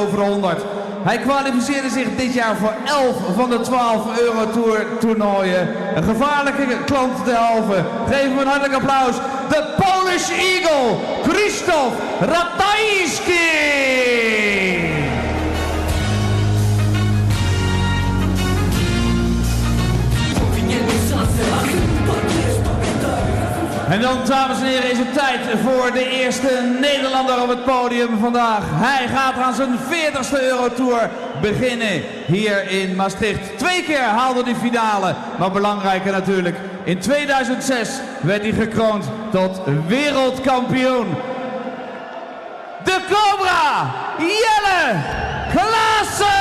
over 100. Hij kwalificeerde zich dit jaar voor 11 van de 12 Eurotour toernooien. Een gevaarlijke klant derhalve. Geef hem een hartelijk applaus. De Polish Eagle, Krzysztof Ratajski. En dan, dames en heren, is het tijd voor de eerste Nederlander op het podium vandaag. Hij gaat aan zijn 40ste Eurotour beginnen hier in Maastricht. 2 keer haalde hij finale, maar belangrijker natuurlijk. In 2006 werd hij gekroond tot wereldkampioen. De Cobra, Jelle Klaasen!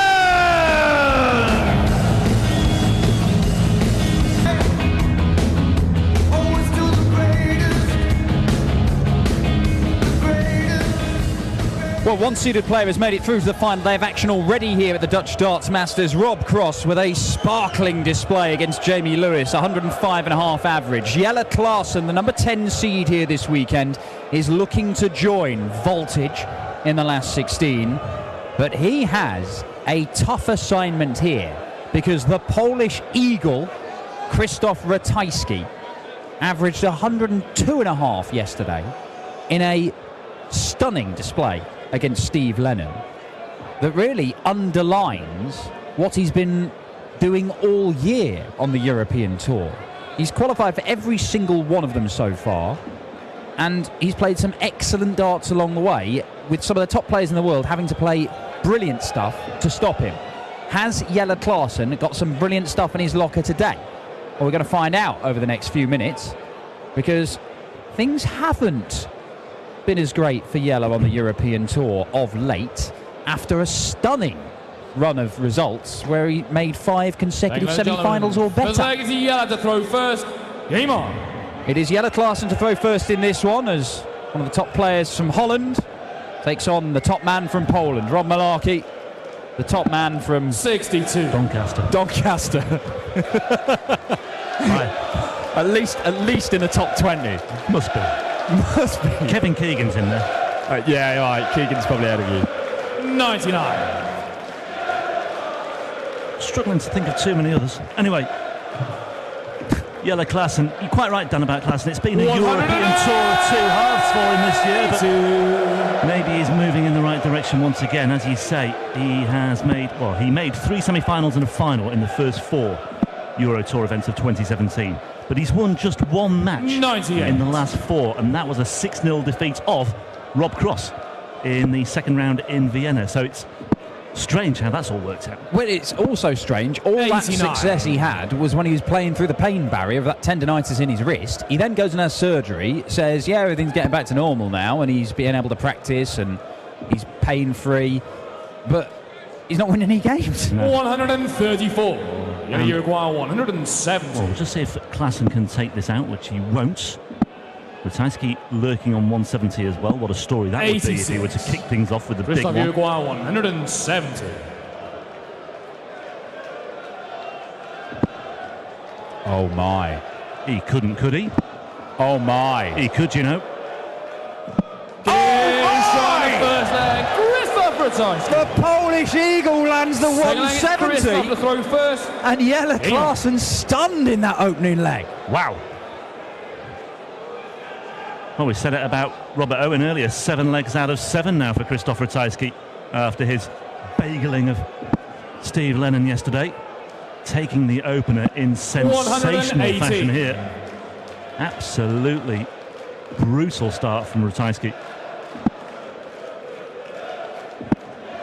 Well, one seeded player has made it through to the final day of action already here at the Dutch Darts Masters. Rob Cross with a sparkling display against Jamie Lewis, 105.5 average. Jelle Klaasen, the number 10 seed here this weekend, is looking to join Voltage in the last 16. But he has a tough assignment here because the Polish Eagle, Krzysztof Ratajski, averaged 102.5 yesterday in a stunning display against Steve Lennon that really underlines what he's been doing all year on the European Tour. He's qualified for every single one of them so far, and he's played some excellent darts along the way, with some of the top players in the world having to play brilliant stuff to stop him. Has Jelle Klaasen got some brilliant stuff in his locker today? Well, we're going to find out over the next few minutes, because things haven't been as great for Jelle on the European Tour of late, after a stunning run of results where he made 5 consecutive semi-finals or better. Is Jelle to throw first. Game on. It is Jelle Klaasen to throw first in this one, as one of the top players from Holland takes on the top man from Poland, Rob Malarkey, the top man from 62. Doncaster. At least in the top 20. Must be. Kevin Keegan's in there. Yeah, right. Keegan's probably ahead of you. 99. Struggling to think of too many others. Anyway, Jelle Klaasen, you're quite right, Dan, about Klaasen. It's been a European Tour of 2 halves for him this year, but maybe he's moving in the right direction once again. As you say, he made 3 semi-finals and a final in the first 4 Euro Tour events of 2017. But he's won just 1 match 98. in the last 4, and that was a 6-0 defeat of Rob Cross in the second round in Vienna. So it's strange how that's all worked out. Well, it's also strange. All 89. that success he had was when he was playing through the pain barrier of that tendinitis in his wrist. He then goes and has surgery, says, yeah, everything's getting back to normal now, and he's being able to practice and he's pain-free. But he's not winning any games. No. 134. Uruguay 170. Well, we'll just see if Klaasen can take this out, which he won't. Ratajski lurking on 170 as well. What a story that 86. Would be if he were to kick things off with the big one. Uruguay 170. Oh my. He couldn't, could he? Oh my. He could, you know. The Polish Eagle lands the 170. To throw first. And Jelle Klaasen stunned in that opening leg. Wow. Well, we said it about Robert Owen earlier. 7 legs out of 7 now for Krzysztof Ratajski after his bageling of Steve Lennon yesterday. Taking the opener in sensational fashion here. Absolutely brutal start from Ratajski.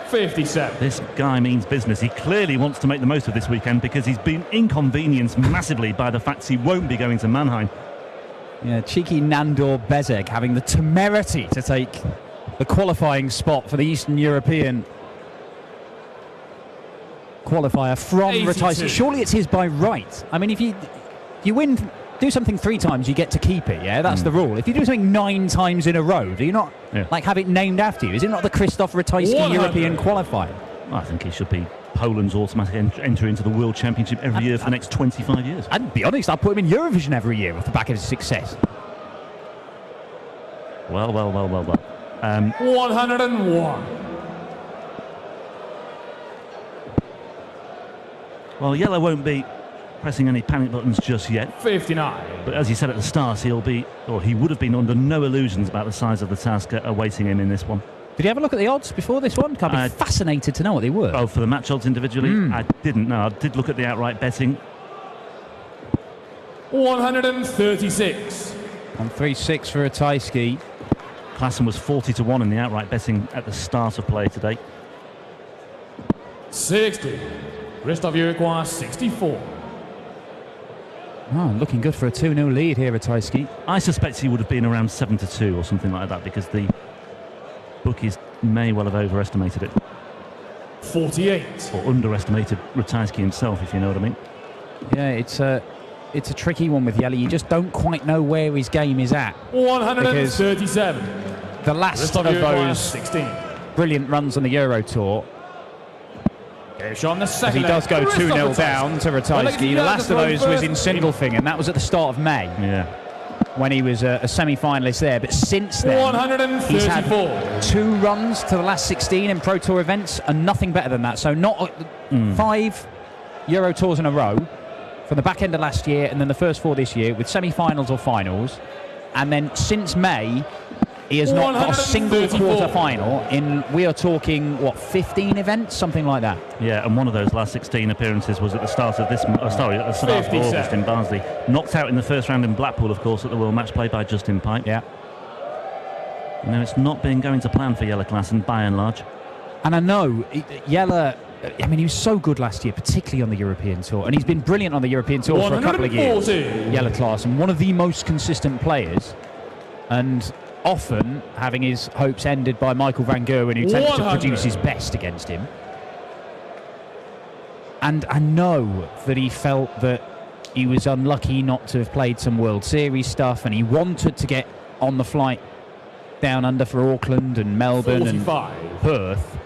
57. This guy means business. He clearly wants to make the most of this weekend because he's been inconvenienced massively by the fact he won't be going to Mannheim. Yeah, cheeky Nandor Bezek having the temerity to take the qualifying spot for the Eastern European qualifier from Ratajski. Surely it's his by right. I mean, if you win, do something 3 times, you get to keep it, yeah? That's the rule. If you do something 9 times in a row, do you not have it named after you? Is it not the Krzysztof Ratajski European qualifier? I think he should be Poland's automatic entry into the World Championship every year for the next 25 years. I'd be honest, I'd put him in Eurovision every year off the back of his success. Well. 101. Well, Yellow won't be pressing any panic buttons just yet. 59. But as you said at the start, he would have been under no illusions about the size of the task awaiting him in this one. Did you have a look at the odds before this one? I'd be fascinated to know what they were. Oh, for the match odds individually? I didn't know. I did look at the outright betting. 136. 136 for Ratajski. Klaasen was 40-1 in the outright betting at the start of play today. 60. Christophe Uruguay, 64. Oh, looking good for a 2-0 lead here, Ratajski. I suspect he would have been around 7-2 or something like that, because the bookies may well have overestimated it. 48. Or underestimated Ratajski himself, if you know what I mean. Yeah, it's a tricky one with Yellow. You just don't quite know where his game is at. 137. The last of those 16. brilliant runs on the Euro Tour, On the second he does go leg. 2-0 down to Ratajski. The last of those was in Sindelfingen, and that was at the start of May. Yeah. When he was a semi-finalist there. But since then, 134. he's had 2 runs to the last 16 in Pro Tour events and nothing better than that. So not 5 Euro Tours in a row from the back end of last year and then the first 4 this year with semi-finals or finals. And then since May, he has not got a single quarter-final in, we are talking, what, 15 events? Something like that. Yeah, and one of those last 16 appearances was at the start of this, at the start of August in Barnsley. Knocked out in the first round in Blackpool, of course, at the World Match Play by Justin Pipe. Yeah. You know, it's not been going to plan for Jelle Klaasen, by and large. And I know, Jelle, I mean, he was so good last year, particularly on the European Tour. And he's been brilliant on the European Tour for a couple of years. Jelle Klaasen, one of the most consistent players. And often having his hopes ended by Michael van Gerwen, who tends to produce his best against him. And I know that he felt that he was unlucky not to have played some World Series stuff, and he wanted to get on the flight down under for Auckland and Melbourne 45. and Perth.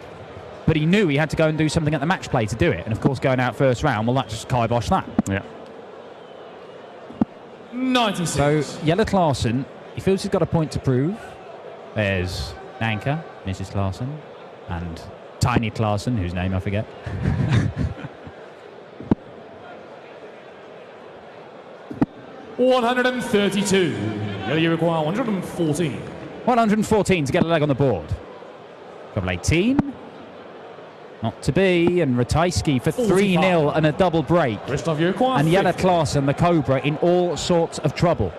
But he knew he had to go and do something at the match play to do it. And of course, going out first round, well, that just kibosh that. Yeah. 96. So, Jelle Klaasen, he feels he's got a point to prove. There's Nanka, Mrs. Klaasen, and Tiny Klaasen, whose name I forget. $132. Uruguay, 114. 114 to get a leg on the board. Double 18. Not to be, and Ratajski for 3-0 and a double break. Christophe Uruguay, and Jelle Klaasen, the Cobra, in all sorts of trouble.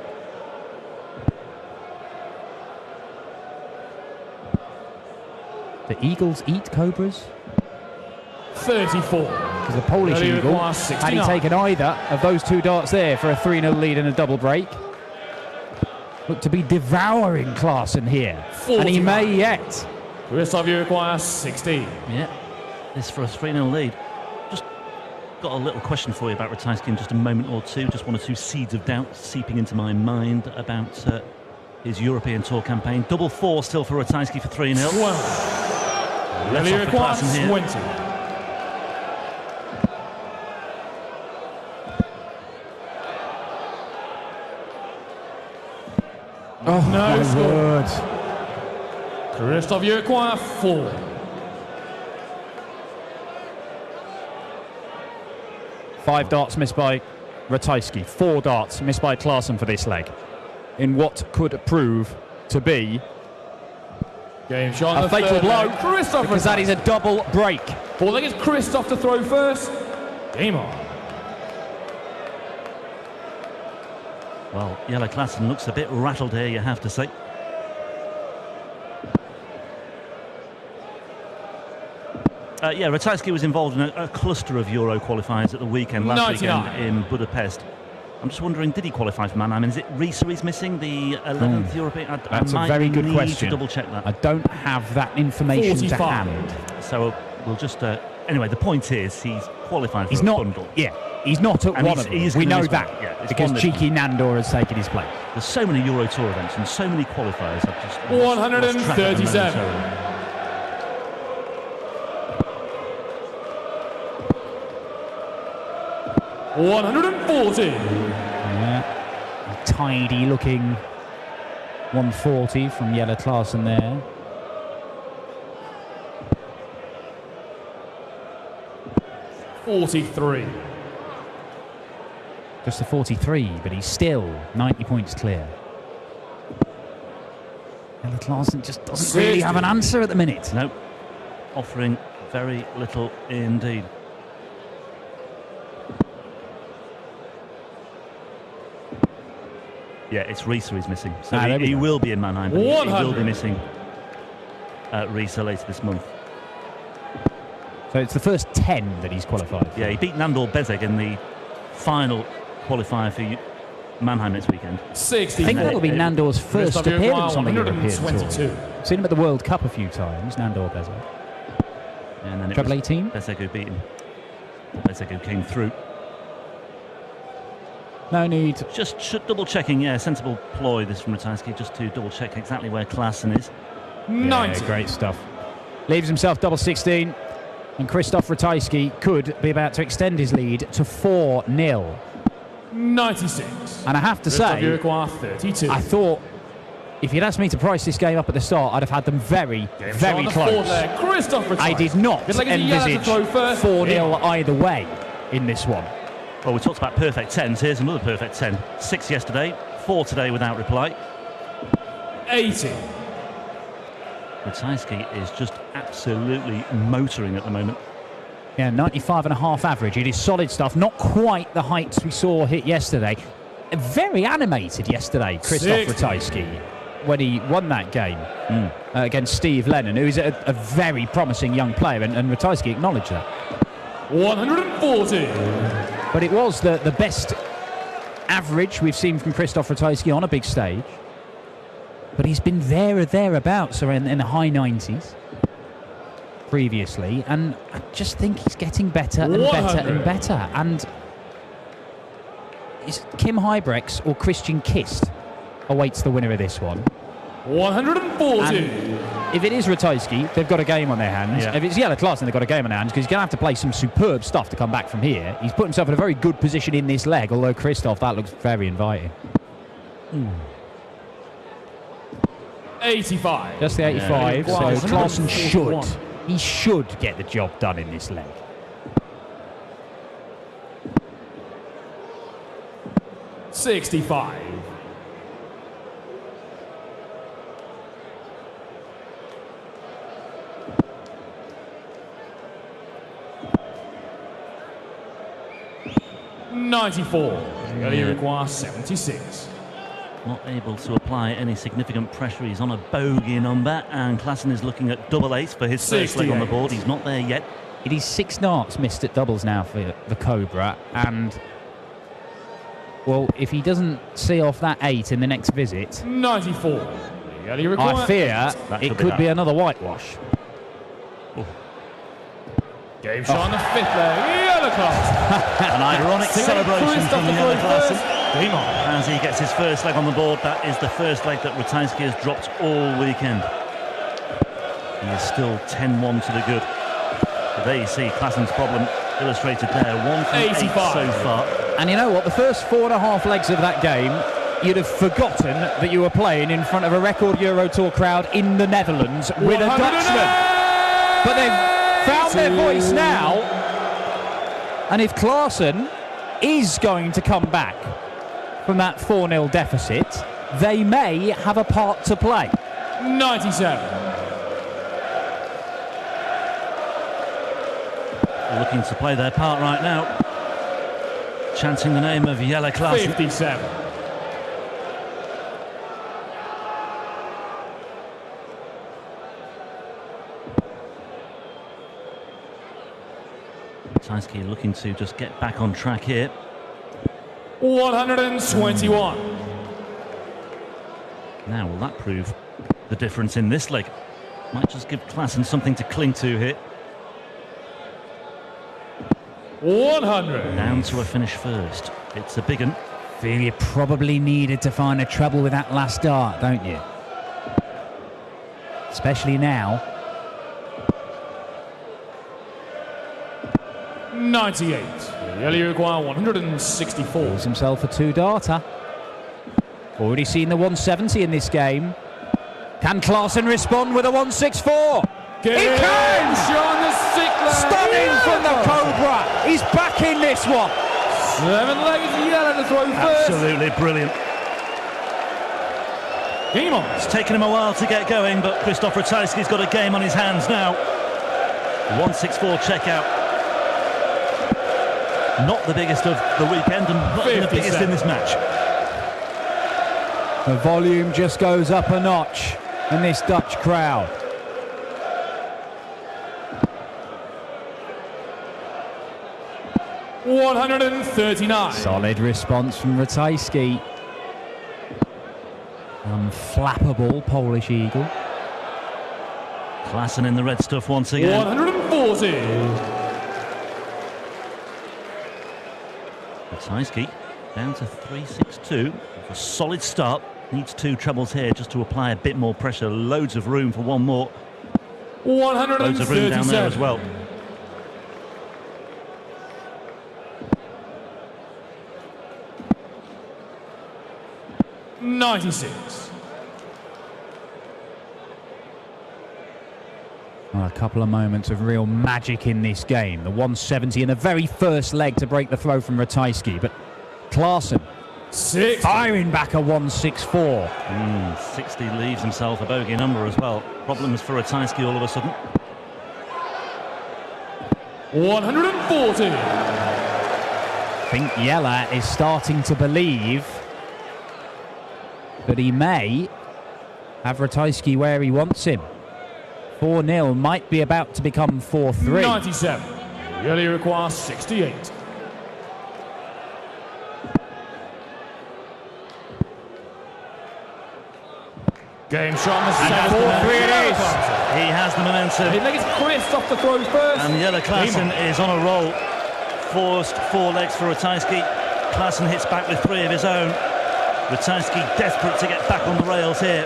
The Eagles eat Cobras? 34. Because the Polish Eagle, had he taken either of those 2 darts there for a 3-0 lead and a double break, look to be devouring Klaasen here. 45. And he may yet. Christophe Uruguay, 16. Yeah, this for a 3-0 lead. Just got a little question for you about Ratajski in just a moment or two. Just 1 or 2 seeds of doubt seeping into my mind about his European Tour campaign. Double 4 still for Ratajski for 3-0. 12. Uruguay, 20. Oh, no score. Christophe Uruguay, 4. Five darts missed by Ratajski. 4 darts missed by Klaasen for this leg. In what could prove to be Game shot a fatal blow. Christophe, because that is a double break. 4 leg is Christophe to throw first. Game on. Well, Jelle Klaasen looks a bit rattled here, you have to say. Yeah, Ratajski was involved in a cluster of Euro qualifiers at the weekend, last 99. weekend in Budapest. I'm just wondering, did he qualify for Mannheim? And is it Riesa he's missing, the 11th European? That's a very good question. To double check that. I don't have that information 45. to hand. So we'll just... anyway, the point is he's qualified for He's a not, bundle. Yeah, he's not at And one of them. We know that, yeah, because cheeky Nandor has taken his place. There's so many Euro Tour events and so many qualifiers. I've just 137. $140. Yeah, a tidy looking 140 from Jelle Klaasen there. $43. Just a 43, but he's still 90 points clear. Jelle Klaasen just doesn't really have an answer at the minute. No, offering very little indeed. Yeah, it's Riese he's missing. So he will be in Mannheim, but he will be missing Riese later this month. So it's the first 10 that he's qualified for. Yeah, he beat Nandor Bezeg in the final qualifier for Mannheim next weekend. 60. I think that'll be Nandor's first appearance on the European Tour. Seen him at the World Cup a few times, Nandor Bezeg. And then Treble 18. Bezeg who beat him. Bezeg who came through. No need. Just double checking, yeah, sensible ploy this from Ratajski, just to double check exactly where Klaasen is. 90. Yeah, great stuff. Leaves himself double 16, and Christoph Ratajski could be about to extend his lead to 4-0. 96. And I have to say, 32. I thought if you'd asked me to price this game up at the start, I'd have had them very, very close. I did not envisage 4-0 either way in this one. Well, we talked about perfect 10s. Here's another perfect 10. 6 yesterday, 4 today without reply. 80. Ratajski is just absolutely motoring at the moment. Yeah, 95.5 average. It is solid stuff. Not quite the heights we saw hit yesterday. Very animated yesterday, Christoph Ratajski, when he won that game against Steve Lennon, who is a very promising young player, and Ratajski acknowledged that. 140. But it was the best average we've seen from Christoph Ratajski on a big stage. But he's been there or thereabouts, or in the high 90s previously, and I just think he's getting better and better and better. And is Kim Huybrechts or Christian Kist awaits the winner of this one. 140. And if it is Ratajski, they've got a game on their hands. Yeah. If it's Jelle Klaasen, they've got a game on their hands, because he's going to have to play some superb stuff to come back from here. He's put himself in a very good position in this leg, although Christoph, that looks very inviting. 85. Just the 85, so Klaasen should get the job done in this leg. $65. $94. You only require 76. Not able to apply any significant pressure. He's on a bogey number, and Klaasen is looking at double 8 for his first leg on the board. He's not there yet. It is 6 darts missed at doubles now for the Cobra, and well, if he doesn't see off that 8 in the next visit, 94. I fear it could be another whitewash. Game shot on the 5th leg. Jelle Klaasen. An ironic celebration from Jelle Klaasen as he gets his first leg on the board. That is the first leg that Ratajski has dropped all weekend. He is still 10-1 to the good. But there you see Klaasen's problem illustrated there. 1 from 8 so far. And you know what? The first 4.5 legs of that game, you'd have forgotten that you were playing in front of a record Euro Tour crowd in the Netherlands with a Dutchman. But they've found their voice now. And if Klaasen is going to come back from that 4-0 deficit, they may have a part to play. 97. Looking to play their part right now. Chanting the name of Jelle Klaasen. 57. Ratajski looking to just get back on track here. 121. Now, will that prove the difference in this leg? Might just give Klaasen something to cling to here. 100. Down to a finish first. It's a big one. Feel you probably needed to find a trouble with that last dart, don't you? Especially now. 98. Jelle require 164. Pulls himself a 2-darter. Already seen the 170 in this game. Can Klaasen respond with a 164? He can! Stunning Stunning from the Cobra. He's back in this one. 7-legged Yella to throw first. Absolutely brilliant. Game on. It's taken him a while to get going, but Krzysztof Ratajski's got a game on his hands now. 164 checkout. Not the biggest of the weekend and not the biggest in this match. The volume just goes up a notch in this Dutch crowd. $139. Solid response from Ratajski. Unflappable Polish eagle. Klaasen in the red stuff once again. 140. Ratajski down to 362. A solid start. Needs 2 trebles here just to apply a bit more pressure. Loads of room for one more. 137. Loads of room down there as well. $96. Well, a couple of moments of real magic in this game. The 170 in the very first leg to break the throw from Ratajski, but Klaasen firing back a 164. 60 leaves himself a bogey number as well. Problems for Ratajski all of a sudden. 140. I think Yella is starting to believe that he may have Ratajski where he wants him. 4-0 might be about to become 4-3. 97. Yella requires 68. Game shot. And 4-3 it is. He has the momentum. He legs Krzysztof to throw first. And Jelle Klaasen is on a roll. Forced 4 legs for Ratajski. Klaasen hits back with 3 of his own. Ratajski desperate to get back on the rails here.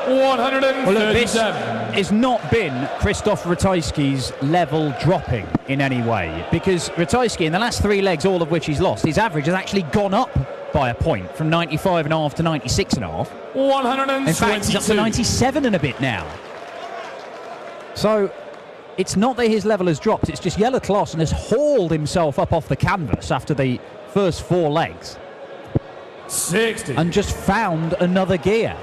137. Well, look, this has not been Krzysztof Ratajski's level dropping in any way, because Ratajski in the last 3 legs, all of which he's lost, his average has actually gone up by a point from 95.5 to 96.5. 122. In fact, he's up to 97 and a bit now. So it's not that his level has dropped, it's just Jelle Klaasen has hauled himself up off the canvas after the first 4 legs 60. and just found another gear.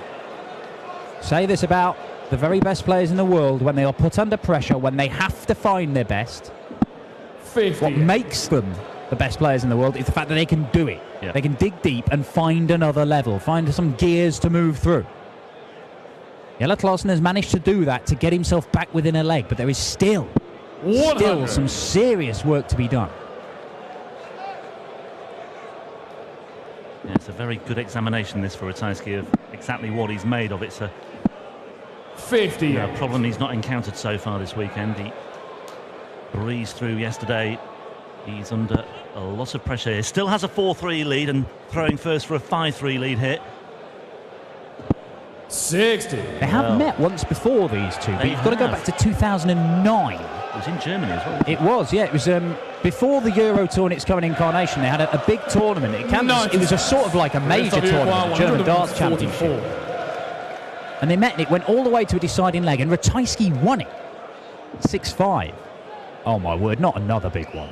Say this about the very best players in the world: when they are put under pressure, when they have to find their best, 50. what makes them the best players in the world is the fact that they can do it. Yeah. They can dig deep and find another level, find some gears to move through. Jelle Klaasen has managed to do that, to get himself back within a leg, but there is still some serious work to be done. Yeah, it's a very good examination, this, for Ratajski, of exactly what he's made of. It's a 50. problem he's not encountered so far this weekend. He breezed through yesterday. He's under a lot of pressure here. Still has a 4-3 lead and throwing first for a 5-3 lead here. 60. They have met once before, these two, but you've got to go back to 2009. It was in Germany as well. It was, yeah. It was before the Euro Tour in its current incarnation. They had a big tournament. It was a sort of like a major tournament, the German Darts Championship. And they met, and it went all the way to a deciding leg, and Ratajski won it. 6-5. Oh, my word, not another big one.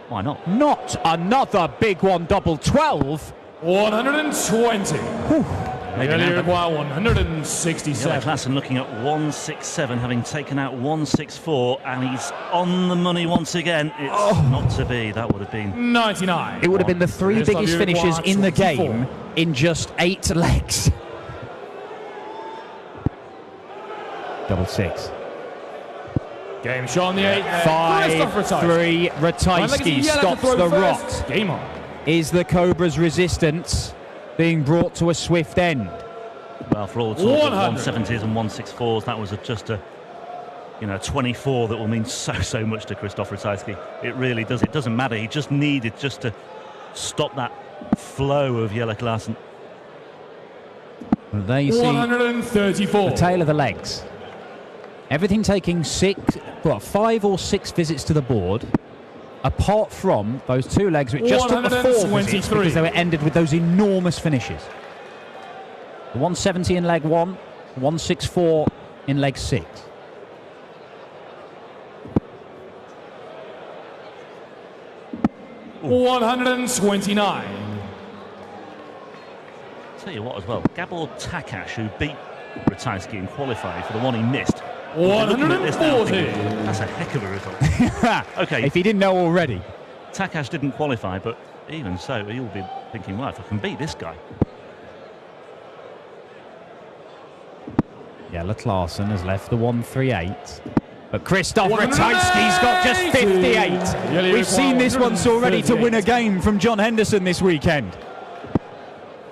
Why not? Not another big one, double 12. 120. Yella require 167. Jelle Klaasen looking at 167, having taken out 164, and he's on the money once again. It's not to be. That would have been 99. It would have been the 3 biggest finishes in the game in just 8 legs. Double 6. Game shot on the 8. 5-3. Ratajski stops the rot. Game on. Is the Cobra's resistance being brought to a swift end? Well, for all the talk of 170s and 164s, that was just a 24 that will mean so much to Krzysztof Ratajski. It really does. It doesn't matter. He just needed just to stop that flow of Jelle Klaasen. Well, there you see 134. the tail of the legs. Everything taking 5 or 6 visits to the board, apart from those 2 legs which just took the 4 visits because they were ended with those enormous finishes. The 170 in leg 1, 164 in leg 6. 129. Tell you what as well, Gabor Takash, who beat Ratajski in qualifying for the one he missed. 140. That's a heck of a result. Okay. If he didn't know already. Takash didn't qualify, but even so, he'll be thinking, well, if I can beat this guy. Jelle Klaasen has left the 138. But Christoph Ratajski's got just 58. We've seen this once already to win a game from John Henderson this weekend.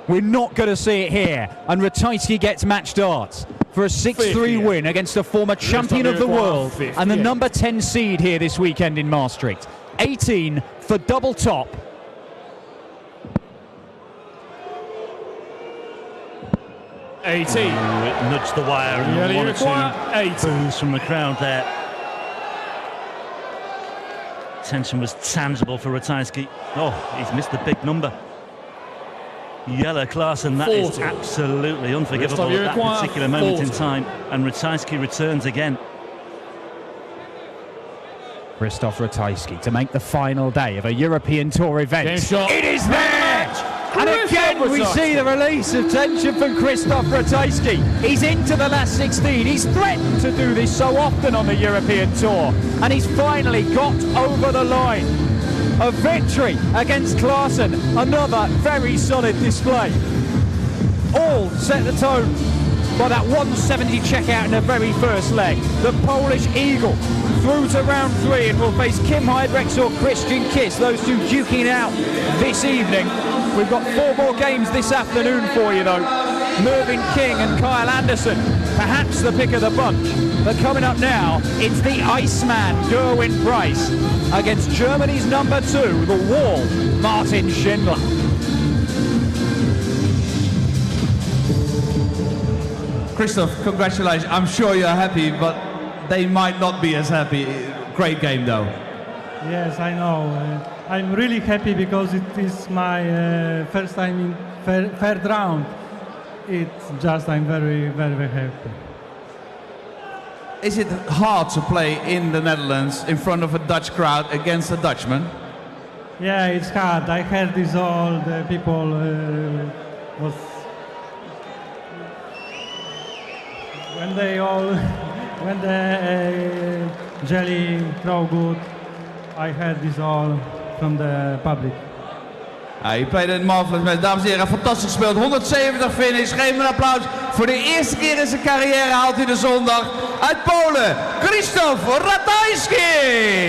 We're not going to see it here. And Ratajski gets match darts for a 6-3 win against a former champion of the world and the number 10 seed here this weekend in Maastricht. 18 for double top. Ooh, it nudged the wire and one or two boos from the crowd there. Tension was tangible for Ratajski. Oh, he's missed the big number. Jelle Klaasen, that is absolutely unforgivable at that particular moment in time. And Ratajski returns again. Christoph Ratajski to make the final day of a European Tour event. It is there! And again we see the release of tension from Christoph Ratajski. He's into the last 16. He's threatened to do this so often on the European Tour. And he's finally got over the line. A victory against Klaasen. Another very solid display. All set the tone by that 170 checkout in the very first leg. The Polish Eagle through to round 3 and will face Kim Heidrechts or Christian Kiss. Those two duking it out this evening. We've got 4 more games this afternoon for you though. Mervyn King and Kyle Anderson, perhaps the pick of the bunch. But coming up now, it's the Iceman, Gerwyn Price, against Germany's number 2, the Wall, Martin Schindler. Christoph, congratulations. I'm sure you're happy, but they might not be as happy. Great game though. Yes, I know. I'm really happy because it is my first time in third round. It's just, I'm very, very, very happy. Is it hard to play in the Netherlands in front of a Dutch crowd against a Dutchman? Yeah, it's hard. I heard this all the people was when the jelly throw good. I heard this all from the public. He played it marvelous met. Dames en heren, fantastisch gespeeld. 170 finish. Geef hem een applaus. Voor de eerste keer in zijn carrière haalt hij de zondag uit Polen. Christoph Ratajski!